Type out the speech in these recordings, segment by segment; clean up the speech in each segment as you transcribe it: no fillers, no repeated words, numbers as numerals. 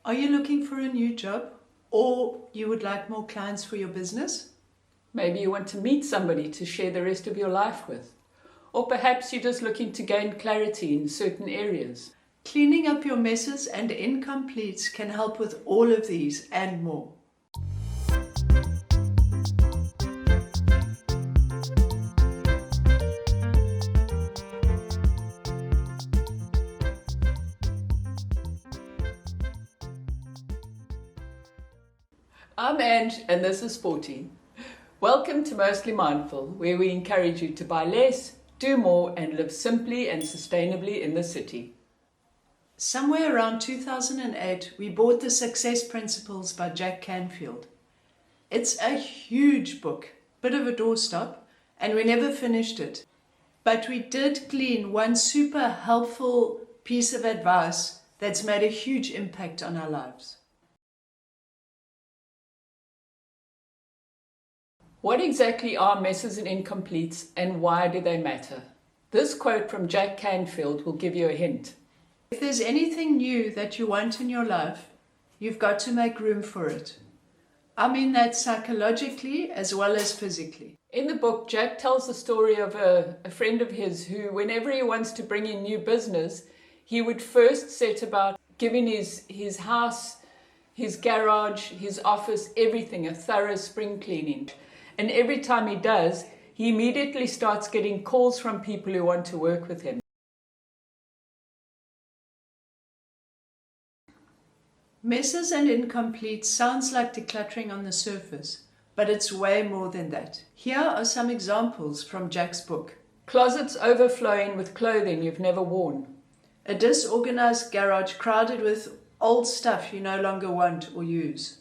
Are you looking for a new job, or you would like more clients for your business? Maybe you want to meet somebody to share the rest of your life with. Or perhaps you're just looking to gain clarity in certain areas. Cleaning up your messes and incompletes can help with all of these and more. I'm Ange and this is Sporty. Welcome to Mostly Mindful, where we encourage you to buy less, do more and live simply and sustainably in the city. Somewhere around 2008, we bought The Success Principles by Jack Canfield. It's a huge book, bit of a doorstop, and we never finished it. But we did glean one super helpful piece of advice that's made a huge impact on our lives. What exactly are messes and incompletes and why do they matter? This quote from Jack Canfield will give you a hint. If there's anything new that you want in your life, you've got to make room for it. I mean that psychologically as well as physically. In the book, Jack tells the story of a friend of his who, whenever he wants to bring in new business, he would first set about giving his house, his garage, his office, everything a thorough spring cleaning. And every time he does, he immediately starts getting calls from people who want to work with him. Messes and incompletes sounds like decluttering on the surface, but it's way more than that. Here are some examples from Jack's book. Closets overflowing with clothing you've never worn. A disorganized garage crowded with old stuff you no longer want or use.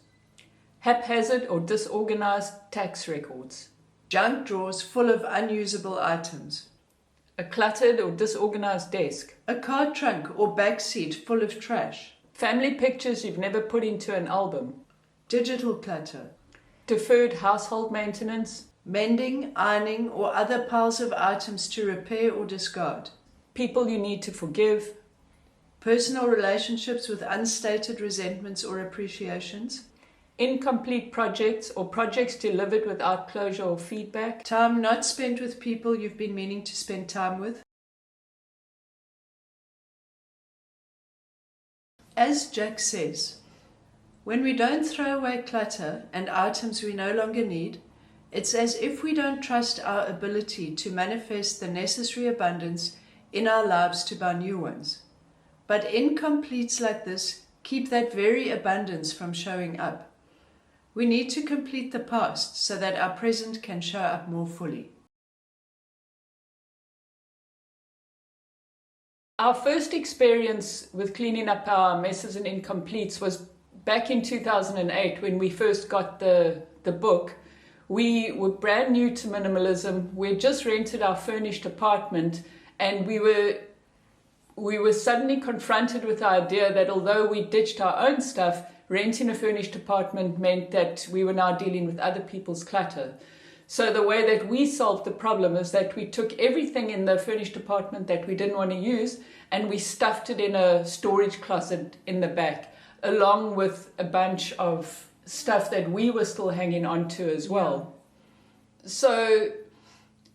Haphazard or disorganized tax records. Junk drawers full of unusable items. A cluttered or disorganized desk. A car trunk or back seat full of trash. Family pictures you've never put into an album. Digital clutter. Deferred household maintenance. Mending, ironing, or other piles of items to repair or discard. People you need to forgive. Personal relationships with unstated resentments or appreciations. Incomplete projects or projects delivered without closure or feedback. Time not spent with people you've been meaning to spend time with. As Jack says, when we don't throw away clutter and items we no longer need, it's as if we don't trust our ability to manifest the necessary abundance in our lives to buy new ones. But incompletes like this keep that very abundance from showing up. We need to complete the past so that our present can show up more fully. Our first experience with cleaning up our messes and incompletes was back in 2008 when we first got the book. We were brand new to minimalism. We had just rented our furnished apartment and we were suddenly confronted with the idea that although we ditched our own stuff, renting a furnished apartment meant that we were now dealing with other people's clutter. So the way that we solved the problem is that we took everything in the furnished apartment that we didn't want to use and we stuffed it in a storage closet in the back, along with a bunch of stuff that we were still hanging on to as well. Yeah. So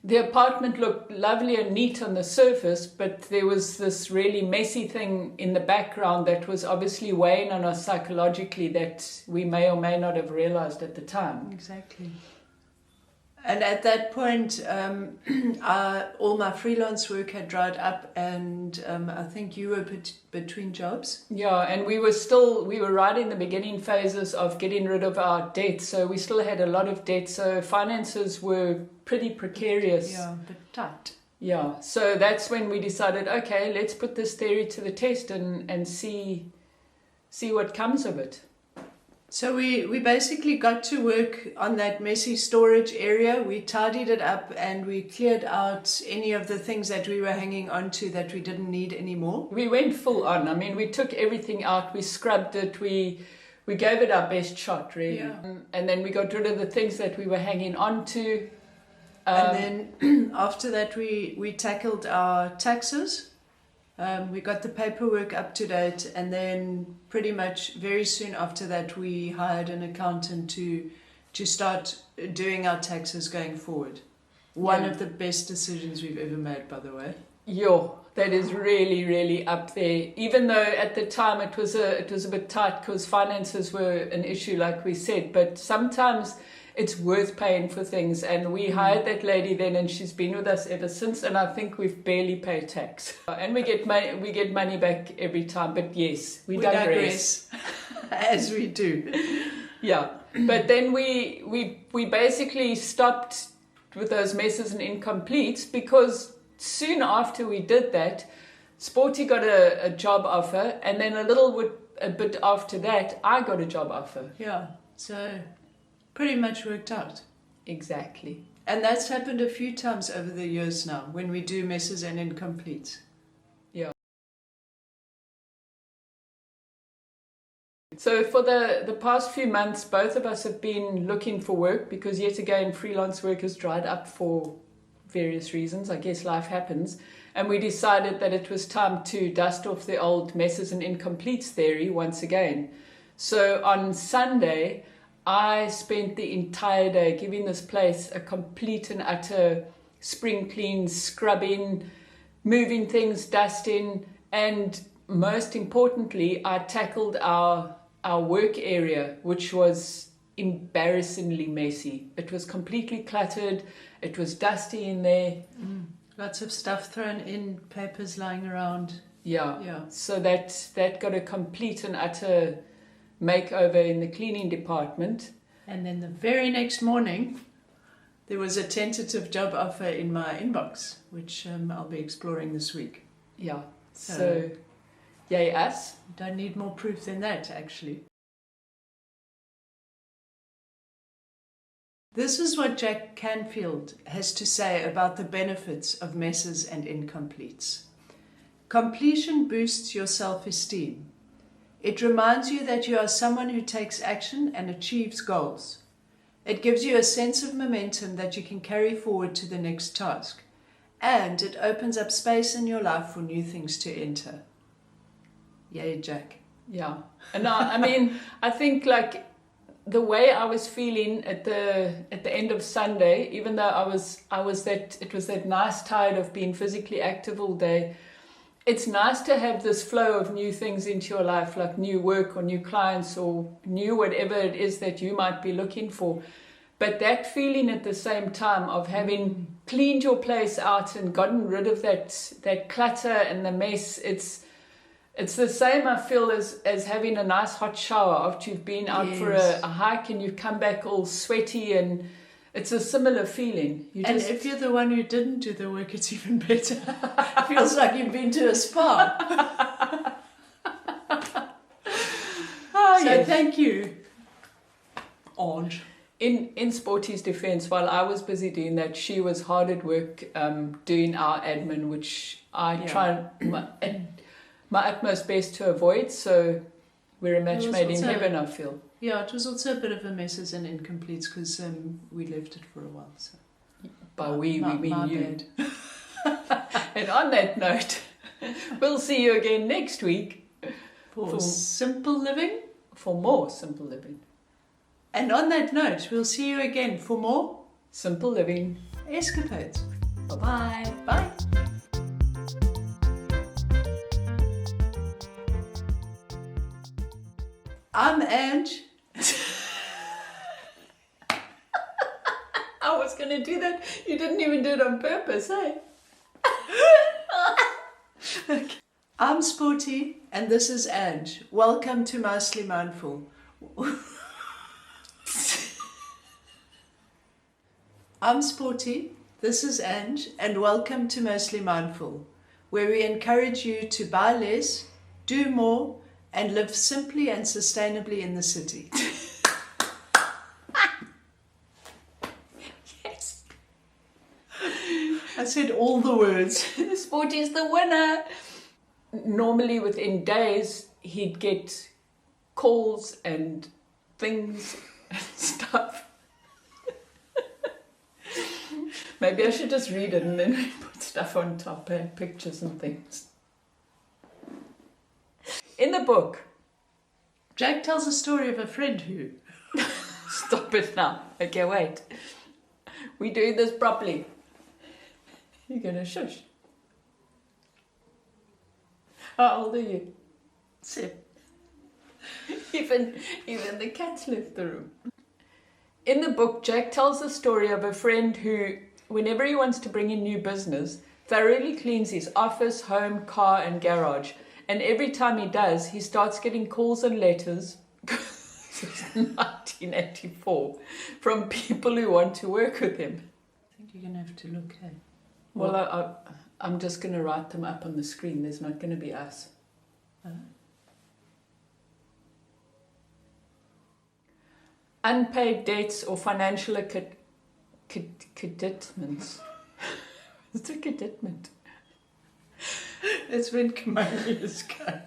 the apartment looked lovely and neat on the surface, but there was this really messy thing in the background that was obviously weighing on us psychologically that we may or may not have realized at the time. Exactly. And at that point, all my freelance work had dried up and I think you were between jobs. Yeah, and we were right in the beginning phases of getting rid of our debt. So we still had a lot of debt. So finances were pretty precarious. Yeah, but tight. Yeah, so that's when we decided, okay, let's put this theory to the test and see what comes of it. So we basically got to work on that messy storage area. We tidied it up and we cleared out any of the things that we were hanging on to that we didn't need anymore. We went full on. I mean, we took everything out, we scrubbed it, we gave it our best shot, really. Yeah. And then we got rid of the things that we were hanging on to. And then after that, we tackled our taxes. We got the paperwork up to date, and then pretty much very soon after that, we hired an accountant to start doing our taxes going forward. One of the best decisions we've ever made, by the way. That is really, really up there. Even though at the time it was a bit tight because finances were an issue, like we said. But sometimes it's worth paying for things. And we hired that lady then, and she's been with us ever since. And I think we've barely paid tax. And we get money back every time. But yes, we digress. As we do. Yeah. But then we basically stopped with those messes and incompletes because soon after we did that, Sporty got a job offer, and then a bit after that, I got a job offer. Yeah, so pretty much worked out. Exactly. And that's happened a few times over the years now, when we do messes and incompletes. Yeah. So for the past few months, both of us have been looking for work because, yet again, freelance work has dried up for various reasons. I guess life happens. And we decided that it was time to dust off the old messes and incompletes theory once again. So on Sunday, I spent the entire day giving this place a complete and utter spring clean, scrubbing, moving things, dusting, and most importantly, I tackled our work area, which was embarrassingly messy. It was completely cluttered. It was dusty in there. Lots of stuff thrown in, papers lying around. Yeah. So that got a complete and utter makeover in the cleaning department. And then the very next morning, there was a tentative job offer in my inbox, which I'll be exploring this week. Yeah. So yay us. Don't need more proof than that, actually. This is what Jack Canfield has to say about the benefits of messes and incompletes. Completion boosts your self-esteem. It reminds you that you are someone who takes action and achieves goals. It gives you a sense of momentum that you can carry forward to the next task. And it opens up space in your life for new things to enter. Yay, Jack. Yeah. And I mean, I think like the way I was feeling at the end of Sunday, even though it was that nice tide of being physically active all day, it's nice to have this flow of new things into your life, like new work or new clients or new whatever it is that you might be looking for. But that feeling at the same time of having cleaned your place out and gotten rid of that clutter and the mess, it's the same, I feel, as having a nice hot shower after you've been out for a hike and you've come back all sweaty, and it's a similar feeling. If you're the one who didn't do the work, it's even better. It feels like you've been to a spa. So thank you, Ange. In Sporty's defense, while I was busy doing that, she was hard at work doing our admin, which I try my utmost best to avoid. So we're a match made in heaven, I feel. Yeah, it was also a bit of a messes and incompletes because we left it for a while. So. By we mean you. Bad. And on that note, we'll see you again next week for simple living. For more simple living. And on that note, we'll see you again for more simple living escapades. Bye-bye. Bye. I'm Ange. I was going to do that. You didn't even do it on purpose, eh? Okay. I'm Sporty, and this is Ange. Welcome to Mostly Mindful. I'm Sporty, this is Ange, and welcome to Mostly Mindful, where we encourage you to buy less, do more, and live simply and sustainably in the city. Yes. I said all the words. Sporty is the winner. Normally within days, he'd get calls and things and stuff. Maybe I should just read it and then put stuff on top and pictures and things. In the book, Jack tells a story of a friend who... Stop it now. Okay, wait. We do this properly. You're gonna shush. How old are you? 7. Even the cats left the room. In the book, Jack tells the story of a friend who, whenever he wants to bring in new business, thoroughly cleans his office, home, car, and garage. And every time he does, he starts getting calls and letters, since 1984, from people who want to work with him. I think you're going to have to look, hey? Well, I'm just going to write them up on the screen. There's not going to be us. Unpaid debts or financial commitments. What's a commitment? It's when Kimani is going.